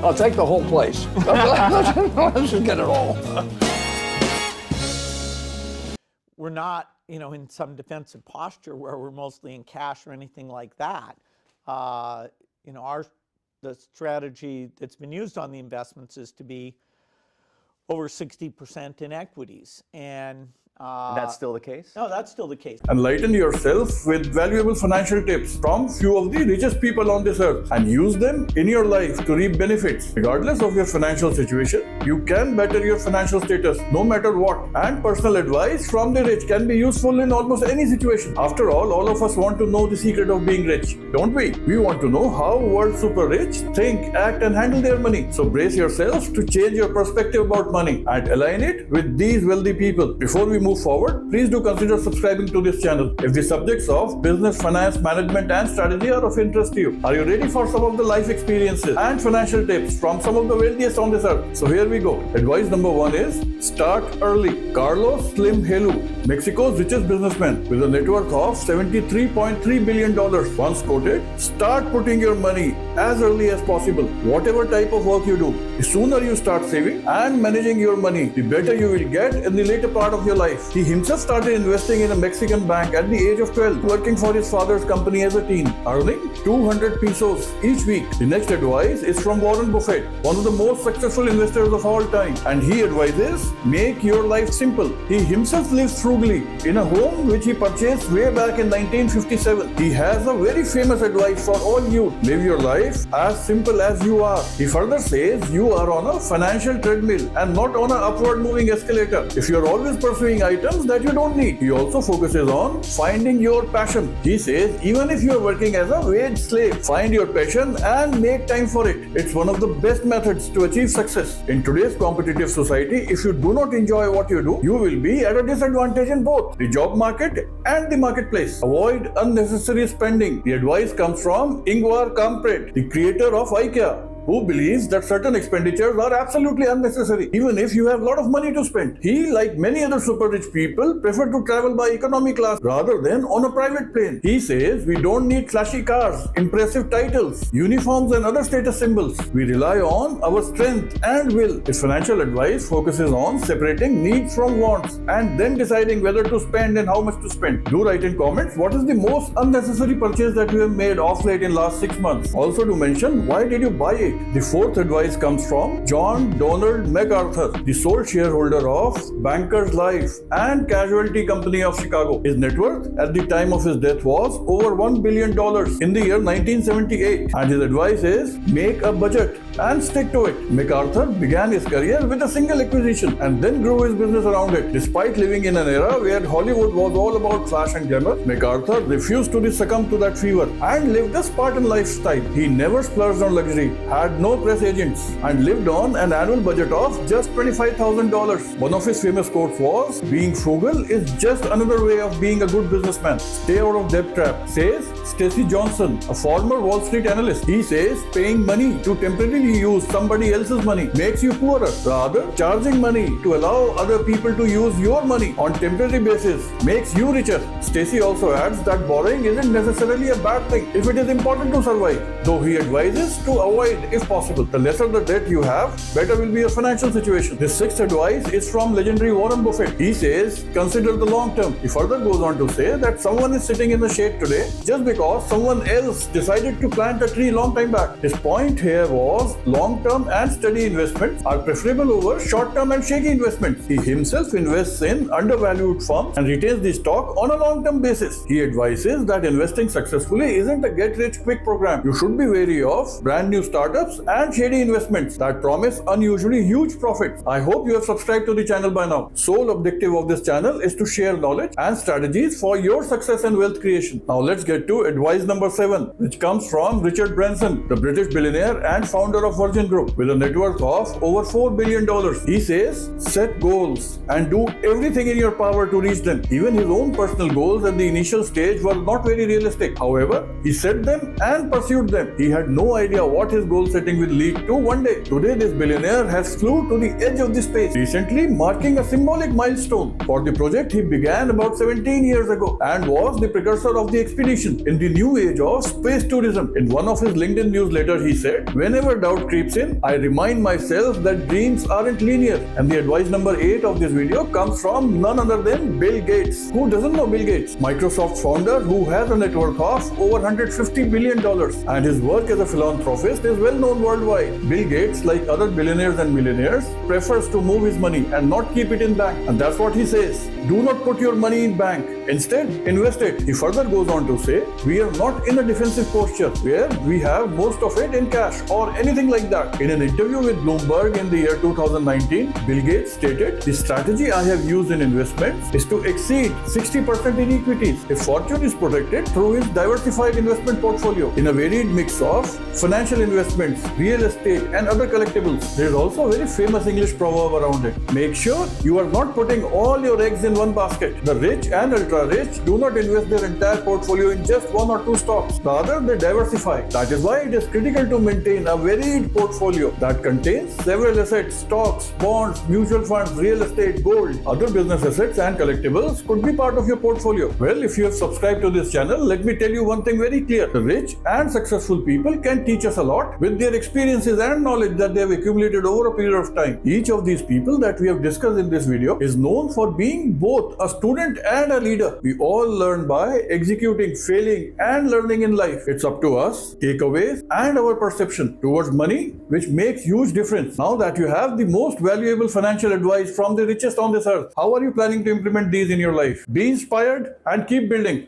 I'll take the whole place. Let's just get it all. We're not, in some defensive posture where we're mostly in cash or anything like that. The strategy that's been used on the investments is to be over 60% in equities. And that's still the case? No, that's still the case. Enlighten yourself with valuable financial tips from few of the richest people on this earth and use them in your life to reap benefits. Regardless of your financial situation, you can better your financial status no matter what. And personal advice from the rich can be useful in almost any situation. After all of us want to know the secret of being rich, don't we? We want to know how world super rich think, act and handle their money. So brace yourself to change your perspective about money and align it with these wealthy people. Before we move forward, please do consider subscribing to this channel if the subjects of business, finance, management and strategy are of interest to you. Are you ready for some of the life experiences and financial tips from some of the wealthiest on this earth? So here we go. Advice number 1 is start early. Carlos Slim Helu, Mexico's richest businessman with a net worth of $73.3 billion, once quoted, "Start putting your money as early as possible. Whatever type of work you do, the sooner you start saving and managing your money, the better you will get in the later part of your life." He himself started investing in a Mexican bank at the age of 12, working for his father's company as a teen, earning 200 pesos each week. The next advice is from Warren Buffett, one of the most successful investors of all time, and he advises, make your life simple. He himself lives frugally in a home which he purchased way back in 1957. He has a very famous advice for all youth: live your life as simple as you are. He further says you are on a financial treadmill and not on an upward moving escalator. If you are always pursuing items that you don't need. He also focuses on finding your passion. He says even if you are working as a wage slave, find your passion and make time for it. It's one of the best methods to achieve success. In today's competitive society, if you do not enjoy what you do, you will be at a disadvantage in both the job market and the marketplace. Avoid unnecessary spending. The advice comes from Ingvar Kamprad, the creator of IKEA, who believes that certain expenditures are absolutely unnecessary, even if you have a lot of money to spend. He, like many other super rich people, prefer to travel by economy class rather than on a private plane. He says we don't need flashy cars, impressive titles, uniforms and other status symbols. We rely on our strength and will. His financial advice focuses on separating needs from wants and then deciding whether to spend and how much to spend. Do write in comments what is the most unnecessary purchase that you have made off late in last 6 months. Also do mention why did you buy it. The fourth advice comes from John Donald MacArthur, the sole shareholder of Bankers Life and Casualty Company of Chicago. His net worth at the time of his death was over $1 billion in the year 1978, and his advice is make a budget and stick to it. MacArthur began his career with a single acquisition and then grew his business around it. Despite living in an era where Hollywood was all about flash and glamour, MacArthur refused to succumb to that fever and lived a Spartan lifestyle. He never splurged on luxury, had no press agents, and lived on an annual budget of just $25,000. One of his famous quotes was, "Being frugal is just another way of being a good businessman. Stay out of debt trap," says Stacy Johnson, a former Wall Street analyst. He says paying money to temporarily use somebody else's money makes you poorer. Rather, charging money to allow other people to use your money on temporary basis makes you richer. Stacy also adds that borrowing isn't necessarily a bad thing if it is important to survive, though he advises to avoid if possible. The lesser the debt you have, better will be your financial situation. This sixth advice is from legendary Warren Buffett. He says, consider the long term. He further goes on to say that someone is sitting in the shade today just because someone else decided to plant a tree long time back. His point here was long-term and steady investments are preferable over short-term and shaky investments. He himself invests in undervalued firms and retains the stock on a long-term basis. He advises that investing successfully isn't a get-rich-quick program. You should be wary of brand new startups and shady investments that promise unusually huge profits. I hope you have subscribed to the channel by now. Sole objective of this channel is to share knowledge and strategies for your success and wealth creation. Now let's get to advice number 7, which comes from Richard Branson, the British billionaire and founder of Virgin Group with a net worth of over $4 billion. He says, set goals and do everything in your power to reach them. Even his own personal goals at the initial stage were not very realistic. However, he set them and pursued them. He had no idea what his goals setting will lead to one day. Today, this billionaire has flew to the edge of the space, recently marking a symbolic milestone. For the project, he began about 17 years ago and was the precursor of the expedition in the new age of space tourism. In one of his LinkedIn newsletters, he said, "Whenever doubt creeps in, I remind myself that dreams aren't linear." And the advice number 8 of this video comes from none other than Bill Gates. Who doesn't know Bill Gates? Microsoft's founder, who has a net worth of over $150 billion, and his work as a philanthropist is well known worldwide. Bill Gates, like other billionaires and millionaires, prefers to move his money and not keep it in bank. And that's what he says. Do not put your money in bank. Instead, invest it. He further goes on to say, we are not in a defensive posture where we have most of it in cash or anything like that. In an interview with Bloomberg in the year 2019, Bill Gates stated, the strategy I have used in investments is to exceed 60% in equities. His fortune is protected through his diversified investment portfolio in a varied mix of financial investments, real estate, and other collectibles. There is also a very famous English proverb around it. Make sure you are not putting all your eggs in one basket. The rich and ultra rich do not invest their entire portfolio in just one or two stocks. Rather, they diversify. That is why it is critical to maintain a varied portfolio that contains several assets, stocks, bonds, mutual funds, real estate, gold. Other business assets and collectibles could be part of your portfolio. Well, if you have subscribed to this channel, let me tell you one thing very clear. The rich and successful people can teach us a lot with their experiences and knowledge that they have accumulated over a period of time. Each of these people that we have discussed in this video is known for being both a student and a leader. We all learn by executing, failing, and learning in life. It's up to us, takeaways, and our perception towards money, which makes huge difference. Now that you have the most valuable financial advice from the richest on this earth, how are you planning to implement these in your life? Be inspired and keep building.